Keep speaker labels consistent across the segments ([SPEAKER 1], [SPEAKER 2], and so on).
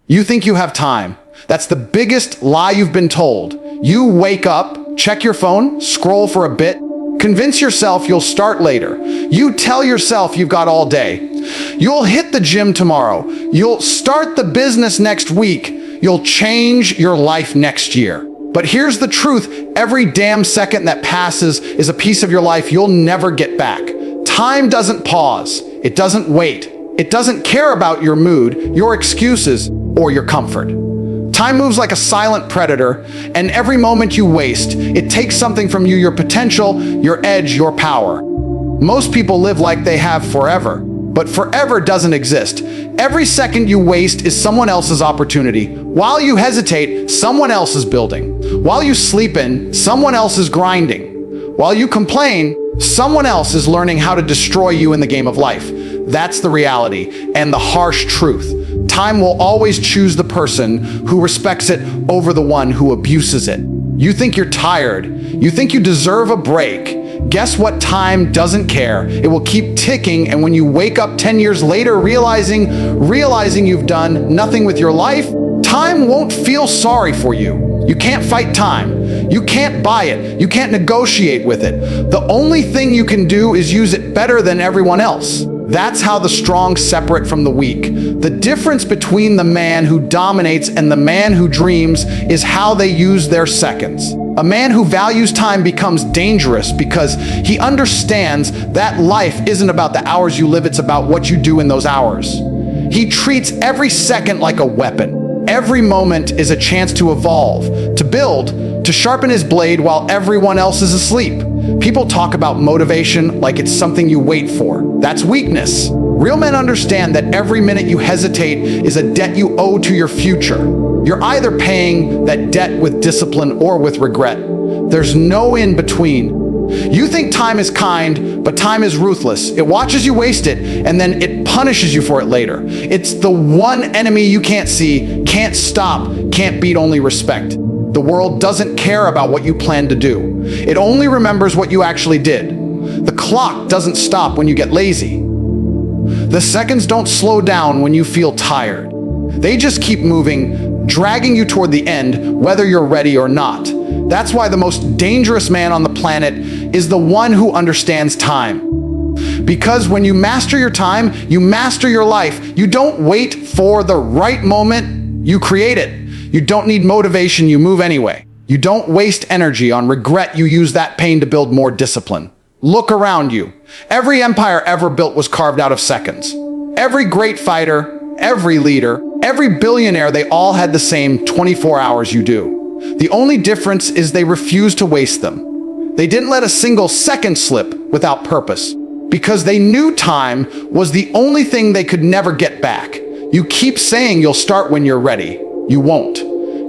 [SPEAKER 1] You think you have time. That's the biggest lie you've been told. You wake up, check your phone, scroll for a bit, convince yourself you'll start later. You tell yourself you've got all day. You'll hit the gym tomorrow. You'll start the business next week. You'll change your life next year. But here's the truth. Every damn second that passes is a piece of your life you'll never get back. Time doesn't pause. It doesn't wait. It doesn't care about your mood, your excuses, or your comfort. Time moves like a silent predator, and every moment you waste, it takes something from you, your potential, your edge, your power. Most people live like they have forever, but forever doesn't exist. Every second you waste is someone else's opportunity. While you hesitate, someone else is building. While you sleep in, someone else is grinding. While you complain, someone else is learning how to destroy you in the game of life. That's the reality and the harsh truth. Time will always choose the person who respects it over the one who abuses it. You think you're tired. You think you deserve a break. Guess what? Time doesn't care. It will keep ticking, and when you wake up 10 years later realizing you've done nothing with your life, time won't feel sorry for you. You can't fight time. You can't buy it. You can't negotiate with it. The only thing you can do is use it better than everyone else. That's how the strong separate from the weak. The difference between the man who dominates and the man who dreams is how they use their seconds. A man who values time becomes dangerous because he understands that life isn't about the hours you live, it's about what you do in those hours. He treats every second like a weapon. Every moment is a chance to evolve, to build, to sharpen his blade while everyone else is asleep. People talk about motivation like it's something you wait for. That's weakness. Real men understand that every minute you hesitate is a debt you owe to your future. You're either paying that debt with discipline or with regret. There's no in between. You think time is kind, but time is ruthless. It watches you waste it, and then it punishes you for it later. It's the one enemy you can't see, can't stop, can't beat, only respect. The world doesn't care about what you plan to do. It only remembers what you actually did. The clock doesn't stop when you get lazy. The seconds don't slow down when you feel tired. They just keep moving, dragging you toward the end, whether you're ready or not. That's why the most dangerous man on the planet is the one who understands time. Because when you master your time, you master your life. You don't wait for the right moment, you create it. You don't need motivation, you move anyway. You don't waste energy on regret, you use that pain to build more discipline. Look around you. Every empire ever built was carved out of seconds. Every great fighter, every leader, every billionaire, they all had the same 24 hours you do. The only difference is they refused to waste them. They didn't let a single second slip without purpose, because they knew time was the only thing they could never get back. You keep saying you'll start when you're ready. You won't.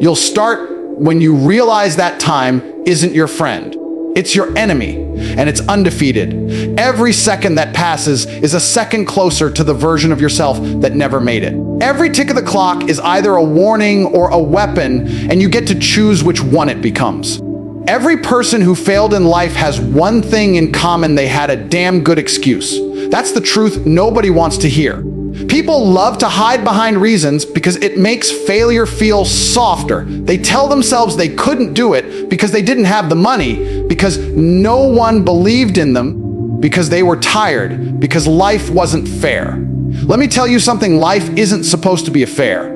[SPEAKER 1] You'll start when you realize that time isn't your friend. It's your enemy, and it's undefeated. Every second that passes is a second closer to the version of yourself that never made it. Every tick of the clock is either a warning or a weapon, and you get to choose which one it becomes. Every person who failed in life has one thing in common: they had a damn good excuse. That's the truth nobody wants to hear. People love to hide behind reasons because it makes failure feel softer. They tell themselves they couldn't do it because they didn't have the money, because no one believed in them, because they were tired, because life wasn't fair. Let me tell you something, life isn't supposed to be fair.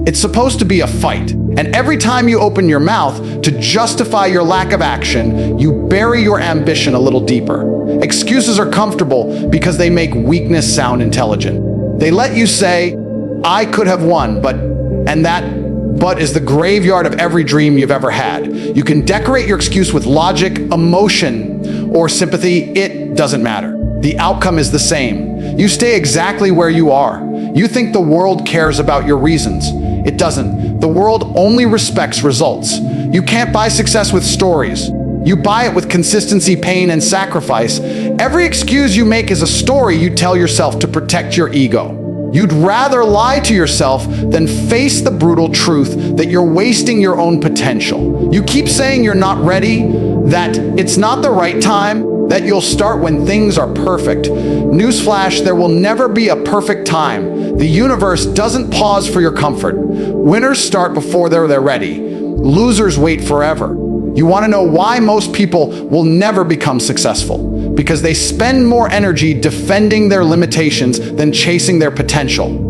[SPEAKER 1] It's supposed to be a fight. And every time you open your mouth to justify your lack of action, you bury your ambition a little deeper. Excuses are comfortable because they make weakness sound intelligent. They let you say, I could have won, and that but is the graveyard of every dream you've ever had. You can decorate your excuse with logic, emotion, or sympathy. It doesn't matter. The outcome is the same. You stay exactly where you are. You think the world cares about your reasons. It doesn't. The world only respects results. You can't buy success with stories. You buy it with consistency, pain, and sacrifice. Every excuse you make is a story you tell yourself to protect your ego. You'd rather lie to yourself than face the brutal truth that you're wasting your own potential. You keep saying you're not ready, that it's not the right time, that you'll start when things are perfect. Newsflash, there will never be a perfect time. The universe doesn't pause for your comfort. Winners start before they're ready. Losers wait forever. You want to know why most people will never become successful? Because they spend more energy defending their limitations than chasing their potential.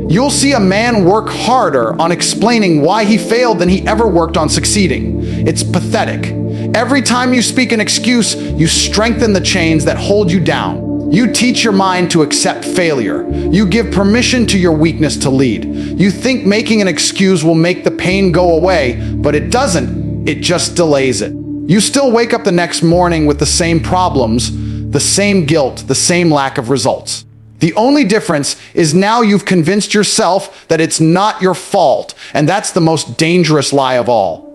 [SPEAKER 1] You'll see a man work harder on explaining why he failed than he ever worked on succeeding. It's pathetic. Every time you speak an excuse, you strengthen the chains that hold you down. You teach your mind to accept failure. You give permission to your weakness to lead. You think making an excuse will make the pain go away, but it doesn't. It just delays it. You still wake up the next morning with the same problems, the same guilt, the same lack of results. The only difference is now you've convinced yourself that it's not your fault, and that's the most dangerous lie of all.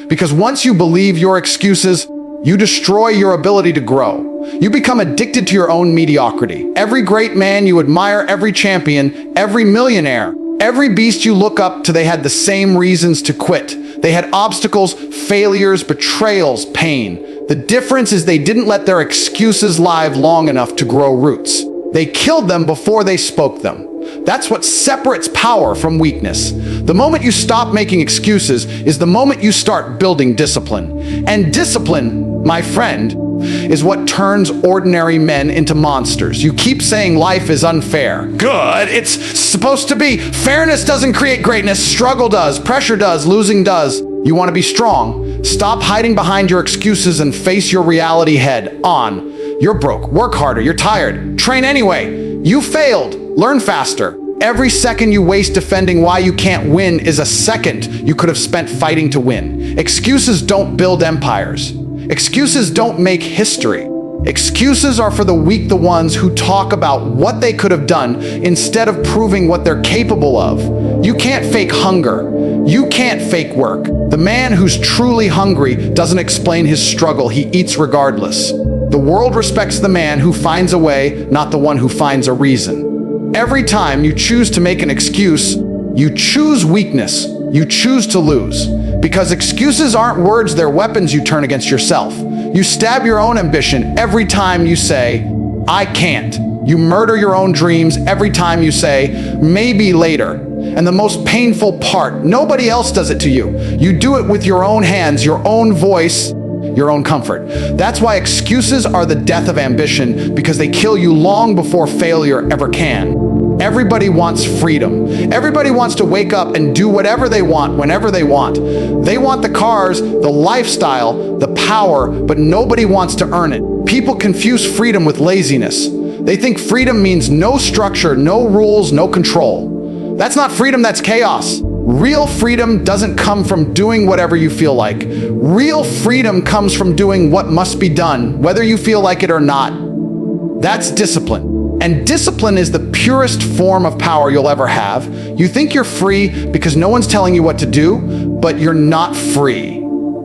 [SPEAKER 1] Because once you believe your excuses, you destroy your ability to grow. You become addicted to your own mediocrity. Every great man you admire, every champion, every millionaire, every beast you look up to, they had the same reasons to quit. They had obstacles, failures, betrayals, pain. The difference is they didn't let their excuses live long enough to grow roots. They killed them before they spoke them. That's what separates power from weakness. The moment you stop making excuses is the moment you start building discipline. And discipline, my friend, is what turns ordinary men into monsters. You keep saying life is unfair. Good, it's supposed to be. Fairness doesn't create greatness. Struggle does. Pressure does. Losing does. You want to be strong? Stop hiding behind your excuses and face your reality head on. You're broke. Work harder. You're tired. Train anyway. You failed. Learn faster. Every second you waste defending why you can't win is a second you could have spent fighting to win. Excuses don't build empires. Excuses don't make history. Excuses are for the weak, the ones who talk about what they could have done instead of proving what they're capable of. You can't fake hunger. You can't fake work. The man who's truly hungry doesn't explain his struggle. He eats regardless. The world respects the man who finds a way, not the one who finds a reason. Every time you choose to make an excuse, you choose weakness. You choose to lose. Because excuses aren't words, they're weapons you turn against yourself. You stab your own ambition every time you say, I can't. You murder your own dreams every time you say, maybe later. And the most painful part, nobody else does it to you. You do it with your own hands, your own voice, your own comfort. That's why excuses are the death of ambition, because they kill you long before failure ever can. Everybody wants freedom. Everybody wants to wake up and do whatever they want, whenever they want. They want the cars, the lifestyle, the power, but nobody wants to earn it. People confuse freedom with laziness. They think freedom means no structure, no rules, no control. That's not freedom, that's chaos. Real freedom doesn't come from doing whatever you feel like. Real freedom comes from doing what must be done, whether you feel like it or not. That's discipline. And discipline is the purest form of power you'll ever have. You think you're free because no one's telling you what to do, but you're not free.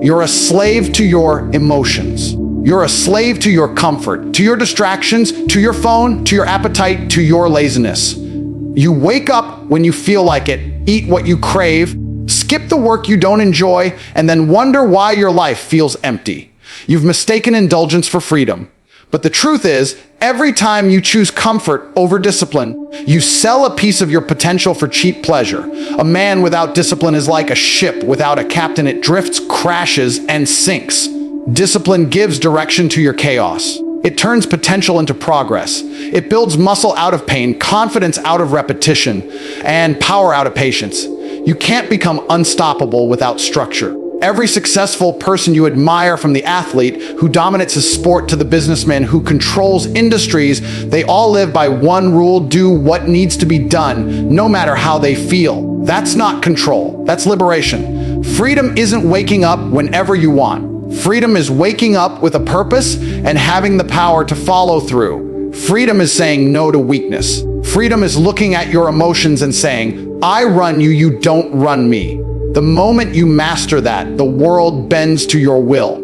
[SPEAKER 1] You're a slave to your emotions. You're a slave to your comfort, to your distractions, to your phone, to your appetite, to your laziness. You wake up when you feel like it, eat what you crave, skip the work you don't enjoy, and then wonder why your life feels empty. You've mistaken indulgence for freedom. But the truth is, every time you choose comfort over discipline, you sell a piece of your potential for cheap pleasure. A man without discipline is like a ship without a captain. It drifts, crashes, and sinks. Discipline gives direction to your chaos. It turns potential into progress. It builds muscle out of pain, confidence out of repetition, and power out of patience. You can't become unstoppable without structure. Every successful person you admire, from the athlete who dominates his sport to the businessman who controls industries, they all live by one rule: do what needs to be done, no matter how they feel. That's not control, that's liberation. Freedom isn't waking up whenever you want. Freedom is waking up with a purpose and having the power to follow through. Freedom is saying no to weakness. Freedom is looking at your emotions and saying, I run you, you don't run me. The moment you master that, the world bends to your will.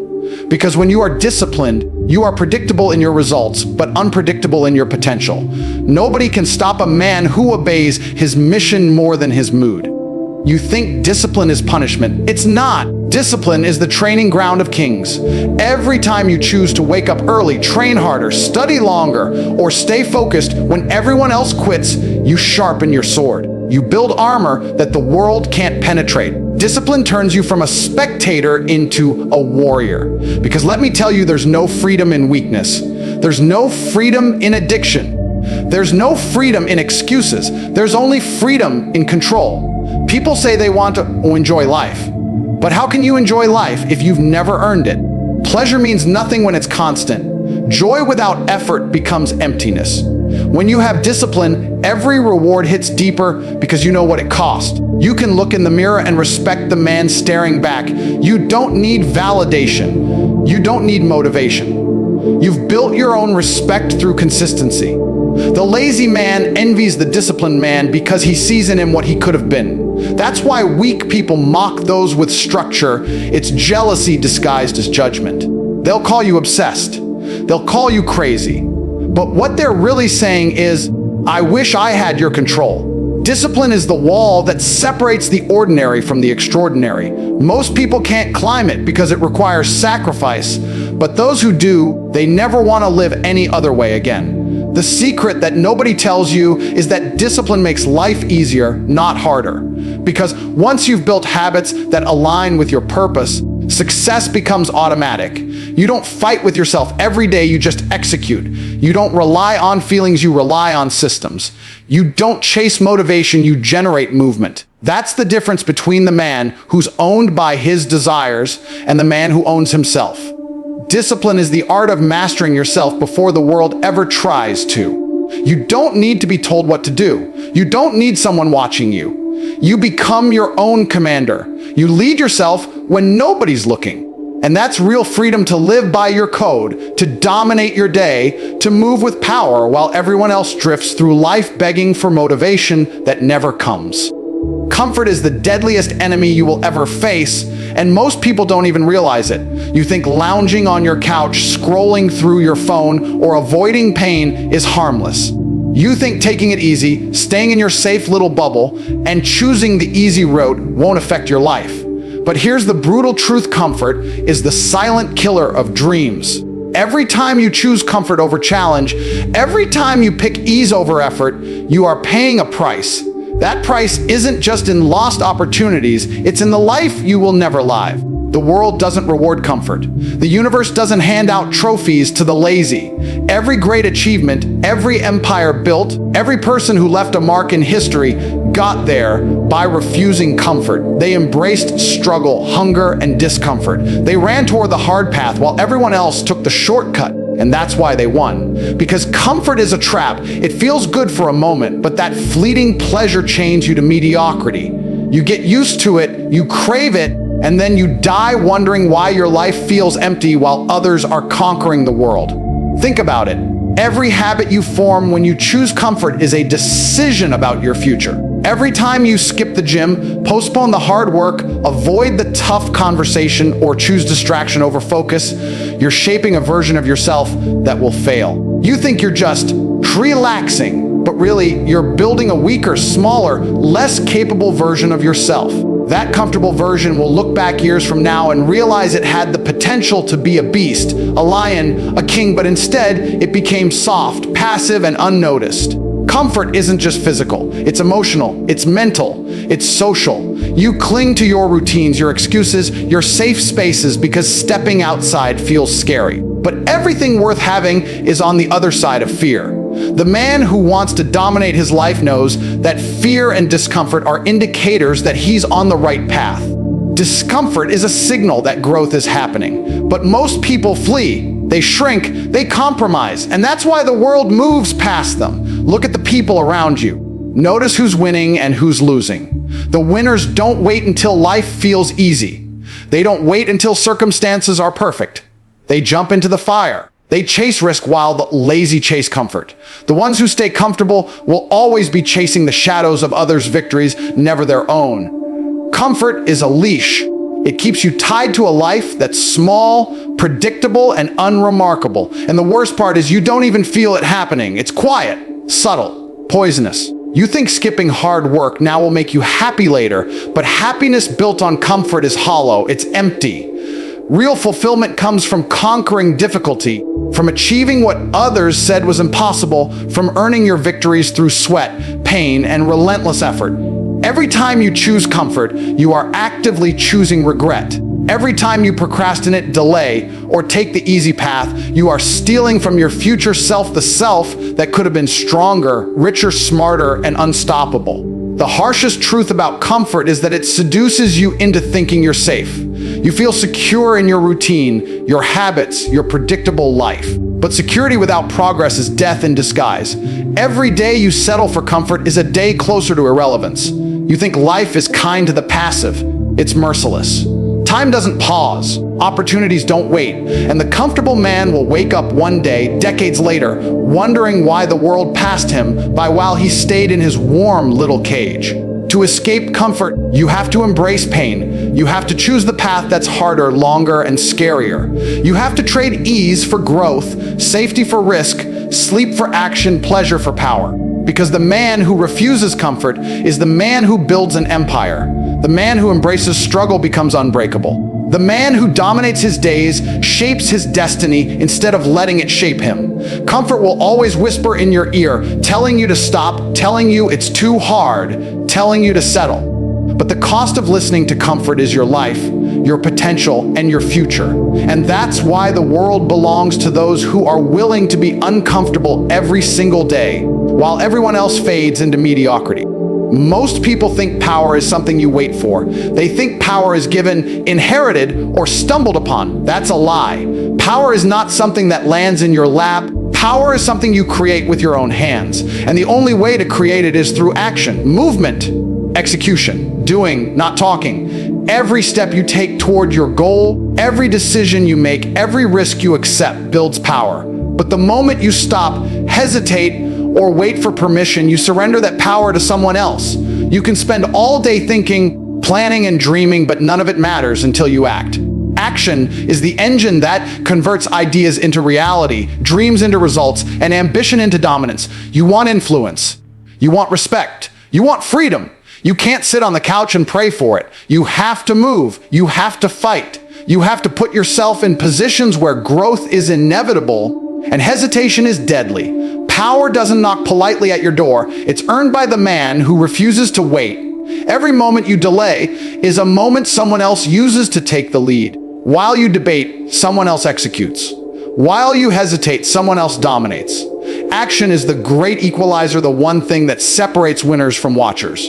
[SPEAKER 1] Because when you are disciplined, you are predictable in your results, but unpredictable in your potential. Nobody can stop a man who obeys his mission more than his mood. You think discipline is punishment. It's not. Discipline is the training ground of kings. Every time you choose to wake up early, train harder, study longer, or stay focused when everyone else quits, you sharpen your sword. You build armor that the world can't penetrate. Discipline turns you from a spectator into a warrior. Because let me tell you, there's no freedom in weakness. There's no freedom in addiction. There's no freedom in excuses. There's only freedom in control. People say they want to enjoy life. But how can you enjoy life if you've never earned it? Pleasure means nothing when it's constant. Joy without effort becomes emptiness. When you have discipline, every reward hits deeper because you know what it cost. You can look in the mirror and respect the man staring back. You don't need validation. You don't need motivation. You've built your own respect through consistency. The lazy man envies the disciplined man because he sees in him what he could have been. That's why weak people mock those with structure. It's jealousy disguised as judgment. They'll call you obsessed. They'll call you crazy. But what they're really saying is, I wish I had your control. Discipline is the wall that separates the ordinary from the extraordinary. Most people can't climb it because it requires sacrifice, but those who do, they never want to live any other way again. The secret that nobody tells you is that discipline makes life easier, not harder. Because once you've built habits that align with your purpose, success becomes automatic. You don't fight with yourself every day, you just execute. You don't rely on feelings, you rely on systems. You don't chase motivation, you generate movement. That's the difference between the man who's owned by his desires and the man who owns himself. Discipline is the art of mastering yourself before the world ever tries to. You don't need to be told what to do. You don't need someone watching you. You become your own commander. You lead yourself when nobody's looking. And that's real freedom, to live by your code, to dominate your day, to move with power while everyone else drifts through life begging for motivation that never comes. Comfort is the deadliest enemy you will ever face, and most people don't even realize it. You think lounging on your couch, scrolling through your phone, or avoiding pain is harmless. You think taking it easy, staying in your safe little bubble, and choosing the easy road won't affect your life. But here's the brutal truth: comfort is the silent killer of dreams. Every time you choose comfort over challenge, every time you pick ease over effort, you are paying a price. That price isn't just in lost opportunities, it's in the life you will never live. The world doesn't reward comfort. The universe doesn't hand out trophies to the lazy. Every great achievement, every empire built, every person who left a mark in history got there by refusing comfort. They embraced struggle, hunger, and discomfort. They ran toward the hard path while everyone else took the shortcut. And that's why they won. Because comfort is a trap. It feels good for a moment, but that fleeting pleasure chains you to mediocrity. You get used to it, you crave it, and then you die wondering why your life feels empty while others are conquering the world. Think about it. Every habit you form when you choose comfort is a decision about your future. Every time you skip the gym, postpone the hard work, avoid the tough conversation, or choose distraction over focus, you're shaping a version of yourself that will fail. You think you're just relaxing, but really you're building a weaker, smaller, less capable version of yourself. That comfortable version will look back years from now and realize it had the potential to be a beast, a lion, a king, but instead it became soft, passive, and unnoticed. Comfort isn't just physical, it's emotional, it's mental, it's social. You cling to your routines, your excuses, your safe spaces because stepping outside feels scary. But everything worth having is on the other side of fear. The man who wants to dominate his life knows that fear and discomfort are indicators that he's on the right path. Discomfort is a signal that growth is happening, but most people flee. They shrink, they compromise, and that's why the world moves past them. Look at the people around you. Notice who's winning and who's losing. The winners don't wait until life feels easy. They don't wait until circumstances are perfect. They jump into the fire. They chase risk while the lazy chase comfort. The ones who stay comfortable will always be chasing the shadows of others' victories, never their own. Comfort is a leash. It keeps you tied to a life that's small, predictable, and unremarkable. And the worst part is you don't even feel it happening. It's quiet, subtle, poisonous. You think skipping hard work now will make you happy later, but happiness built on comfort is hollow, it's empty. Real fulfillment comes from conquering difficulty, from achieving what others said was impossible, from earning your victories through sweat, pain, and relentless effort. Every time you choose comfort, you are actively choosing regret. Every time you procrastinate, delay, or take the easy path, you are stealing from your future self the self that could have been stronger, richer, smarter, and unstoppable. The harshest truth about comfort is that it seduces you into thinking you're safe. You feel secure in your routine, your habits, your predictable life. But security without progress is death in disguise. Every day you settle for comfort is a day closer to irrelevance. You think life is kind to the passive. It's merciless. Time doesn't pause, opportunities don't wait, and the comfortable man will wake up one day, decades later, wondering why the world passed him by while he stayed in his warm little cage. To escape comfort, you have to embrace pain. You have to choose the path that's harder, longer, and scarier. You have to trade ease for growth, safety for risk, sleep for action, pleasure for power. Because the man who refuses comfort is the man who builds an empire. The man who embraces struggle becomes unbreakable. The man who dominates his days shapes his destiny instead of letting it shape him. Comfort will always whisper in your ear, telling you to stop, telling you it's too hard, telling you to settle. But the cost of listening to comfort is your life, your potential, and your future. And that's why the world belongs to those who are willing to be uncomfortable every single day, while everyone else fades into mediocrity. Most people think power is something you wait for. They think power is given, inherited, or stumbled upon. That's a lie. Power is not something that lands in your lap. Power is something you create with your own hands. And the only way to create it is through action, movement, execution, doing, not talking. Every step you take toward your goal, every decision you make, every risk you accept builds power. But the moment you stop, hesitate, or wait for permission, you surrender that power to someone else. You can spend all day thinking, planning, and dreaming, but none of it matters until you act. Action is the engine that converts ideas into reality, dreams into results, and ambition into dominance. You want influence. You want respect. You want freedom. You can't sit on the couch and pray for it. You have to move. You have to fight. You have to put yourself in positions where growth is inevitable and hesitation is deadly. Power doesn't knock politely at your door. It's earned by the man who refuses to wait. Every moment you delay is a moment someone else uses to take the lead. While you debate, someone else executes. While you hesitate, someone else dominates. Action is the great equalizer, the one thing that separates winners from watchers.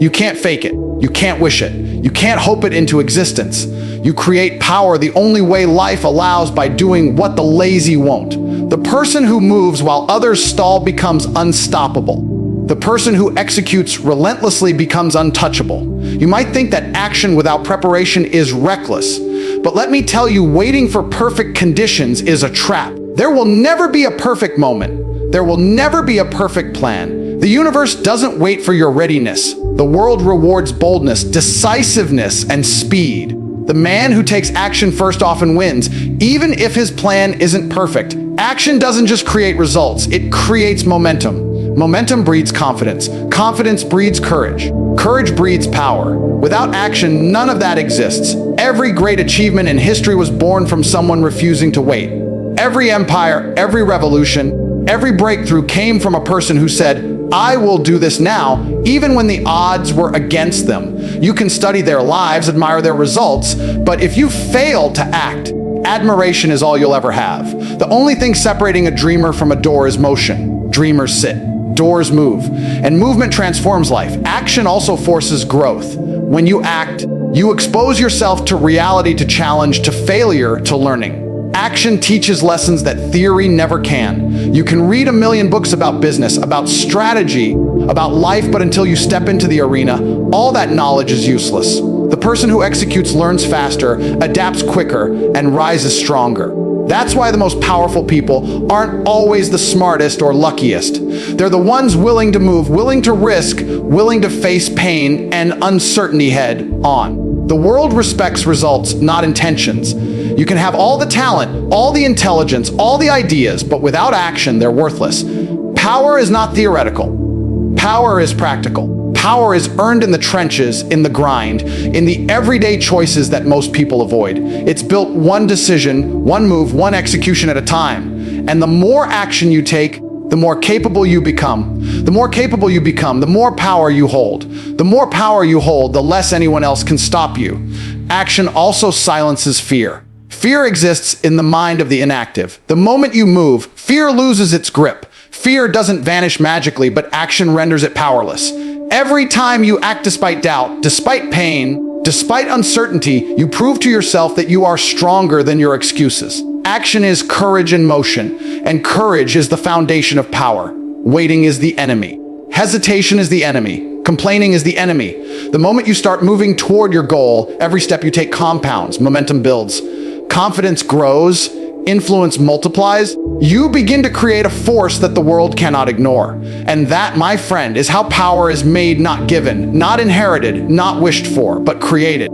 [SPEAKER 1] You can't fake it. You can't wish it. You can't hope it into existence. You create power the only way life allows, by doing what the lazy won't. The person who moves while others stall becomes unstoppable. The person who executes relentlessly becomes untouchable. You might think that action without preparation is reckless, but let me tell you, waiting for perfect conditions is a trap. There will never be a perfect moment. There will never be a perfect plan. The universe doesn't wait for your readiness. The world rewards boldness, decisiveness, and speed. The man who takes action first often wins, even if his plan isn't perfect. Action doesn't just create results, it creates momentum. Momentum breeds confidence. Confidence breeds courage. Courage breeds power. Without action, none of that exists. Every great achievement in history was born from someone refusing to wait. Every empire, every revolution, every breakthrough came from a person who said, I will do this now, even when the odds were against them. You can study their lives, admire their results, but if you fail to act, admiration is all you'll ever have. The only thing separating a dreamer from a door is motion. Dreamers sit. Doors move, and movement transforms life. Action also forces growth. When you act, you expose yourself to reality, to challenge, to failure, to learning. Action teaches lessons that theory never can. You can read a million books about business, about strategy, about life, but until you step into the arena, all that knowledge is useless. The person who executes learns faster, adapts quicker, and rises stronger. That's why the most powerful people aren't always the smartest or luckiest. They're the ones willing to move, willing to risk, willing to face pain and uncertainty head on. The world respects results, not intentions. You can have all the talent, all the intelligence, all the ideas, but without action, they're worthless. Power is not theoretical. Power is practical. Power is earned in the trenches, in the grind, in the everyday choices that most people avoid. It's built one decision, one move, one execution at a time. And the more action you take, the more capable you become. The more capable you become, the more power you hold. The more power you hold, the less anyone else can stop you. Action also silences fear. Fear exists in the mind of the inactive. The moment you move, fear loses its grip. Fear doesn't vanish magically, but action renders it powerless. Every time you act despite doubt, despite pain, despite uncertainty, you prove to yourself that you are stronger than your excuses. Action is courage in motion, and courage is the foundation of power. Waiting is the enemy. Hesitation is the enemy. Complaining is the enemy. The moment you start moving toward your goal, every step you take compounds, momentum builds, confidence grows, influence multiplies. You begin to create a force that the world cannot ignore. And that, my friend, is how power is made, not given, not inherited, not wished for, but created.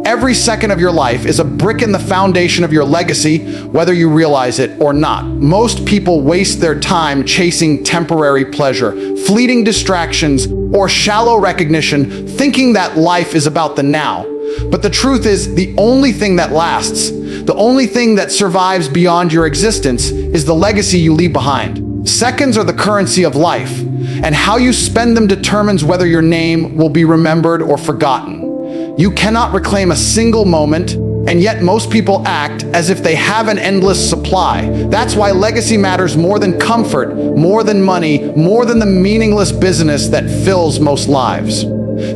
[SPEAKER 1] Every second of your life is a brick in the foundation of your legacy, whether you realize it or not. Most people waste their time chasing temporary pleasure, fleeting distractions, or shallow recognition, thinking that life is about the now. But the truth is, the only thing that lasts, the only thing that survives beyond your existence, is the legacy you leave behind. Seconds are the currency of life, and how you spend them determines whether your name will be remembered or forgotten. You cannot reclaim a single moment, and yet most people act as if they have an endless supply. That's why legacy matters more than comfort, more than money, more than the meaningless business that fills most lives.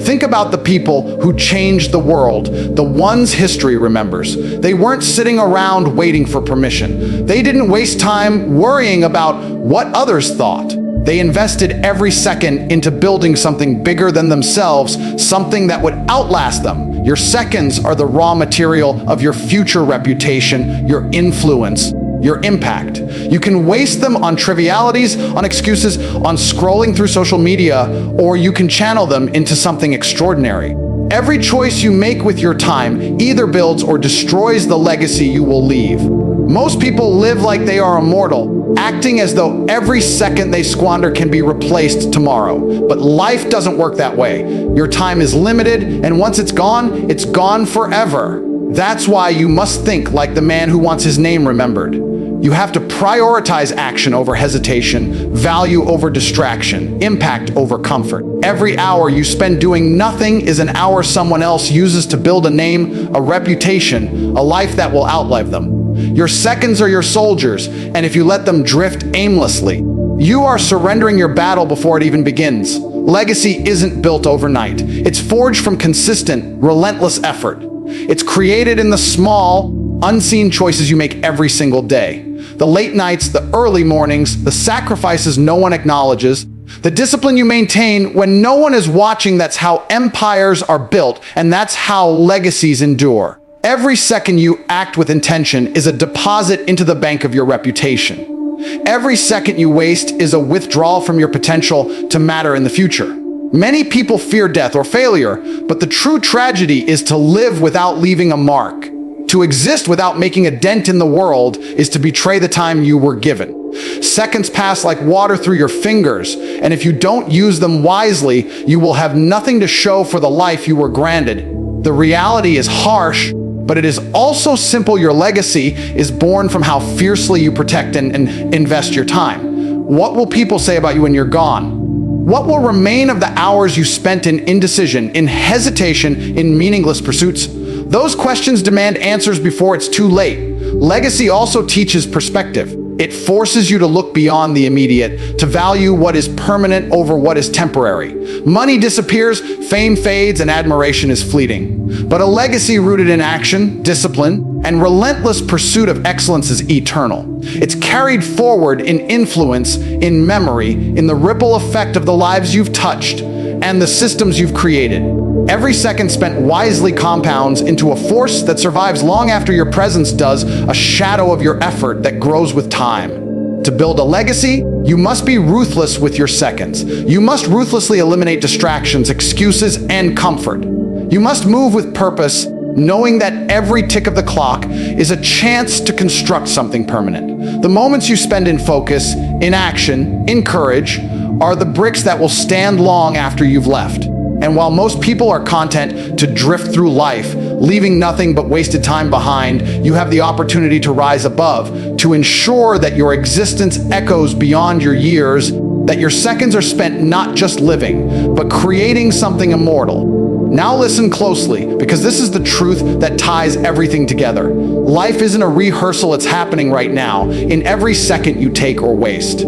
[SPEAKER 1] Think about the people who changed the world, the ones history remembers. They weren't sitting around waiting for permission. They didn't waste time worrying about what others thought. They invested every second into building something bigger than themselves, something that would outlast them. Your seconds are the raw material of your future reputation, your influence, your impact. You can waste them on trivialities, on excuses, on scrolling through social media, or you can channel them into something extraordinary. Every choice you make with your time either builds or destroys the legacy you will leave. Most people live like they are immortal, acting as though every second they squander can be replaced tomorrow. But life doesn't work that way. Your time is limited, and once it's gone forever. That's why you must think like the man who wants his name remembered. You have to prioritize action over hesitation, value over distraction, impact over comfort. Every hour you spend doing nothing is an hour someone else uses to build a name, a reputation, a life that will outlive them. Your seconds are your soldiers, and if you let them drift aimlessly, you are surrendering your battle before it even begins. Legacy isn't built overnight. It's forged from consistent, relentless effort. It's created in the small, unseen choices you make every single day. The late nights, the early mornings, the sacrifices no one acknowledges, the discipline you maintain when no one is watching. That's how empires are built, and that's how legacies endure. Every second you act with intention is a deposit into the bank of your reputation. Every second you waste is a withdrawal from your potential to matter in the future. Many people fear death or failure, but the true tragedy is to live without leaving a mark. To exist without making a dent in the world is to betray the time you were given. Seconds pass like water through your fingers, and if you don't use them wisely, you will have nothing to show for the life you were granted. The reality is harsh, but it is also simple. Your legacy is born from how fiercely you protect and invest your time. What will people say about you when you're gone? What will remain of the hours you spent in indecision, in hesitation, in meaningless pursuits? Those questions demand answers before it's too late. Legacy also teaches perspective. It forces you to look beyond the immediate, to value what is permanent over what is temporary. Money disappears, fame fades, and admiration is fleeting. But a legacy rooted in action, discipline, and relentless pursuit of excellence is eternal. It's carried forward in influence, in memory, in the ripple effect of the lives you've touched and the systems you've created. Every second spent wisely compounds into a force that survives long after your presence does, a shadow of your effort that grows with time. To build a legacy, you must be ruthless with your seconds. You must ruthlessly eliminate distractions, excuses, and comfort. You must move with purpose, knowing that every tick of the clock is a chance to construct something permanent. The moments you spend in focus, in action, in courage, are the bricks that will stand long after you've left. And while most people are content to drift through life, leaving nothing but wasted time behind, you have the opportunity to rise above, to ensure that your existence echoes beyond your years, that your seconds are spent not just living, but creating something immortal. Now listen closely, because this is the truth that ties everything together. Life isn't a rehearsal, it's happening right now, in every second you take or waste.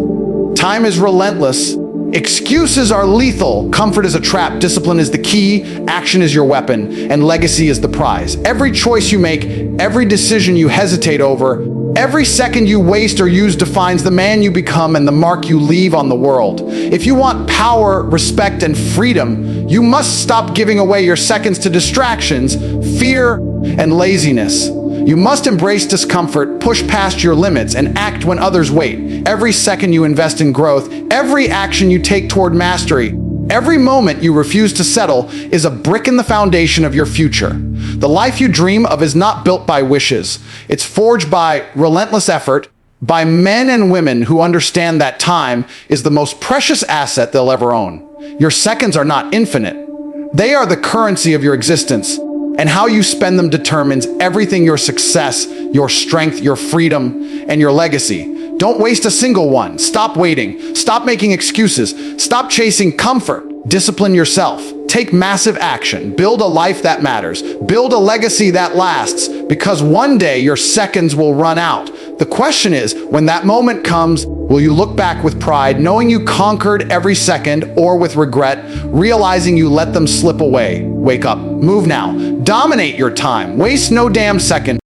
[SPEAKER 1] Time is relentless. Excuses are lethal. Comfort is a trap. Discipline is the key. Action is your weapon. And legacy is the prize. Every choice you make, every decision you hesitate over, every second you waste or use defines the man you become and the mark you leave on the world. If you want power, respect, and freedom, you must stop giving away your seconds to distractions, fear, and laziness. You must embrace discomfort, push past your limits, and act when others wait. Every second you invest in growth, every action you take toward mastery, every moment you refuse to settle is a brick in the foundation of your future. The life you dream of is not built by wishes. It's forged by relentless effort, by men and women who understand that time is the most precious asset they'll ever own. Your seconds are not infinite. They are the currency of your existence. And how you spend them determines everything: your success, your strength, your freedom, and your legacy. Don't waste a single one. Stop waiting. Stop making excuses. Stop chasing comfort. Discipline yourself. Take massive action. Build a life that matters. Build a legacy that lasts, because one day your seconds will run out. The question is, when that moment comes, will you look back with pride, knowing you conquered every second, or with regret, realizing you let them slip away? Wake up. Move now. Dominate your time. Waste no damn second.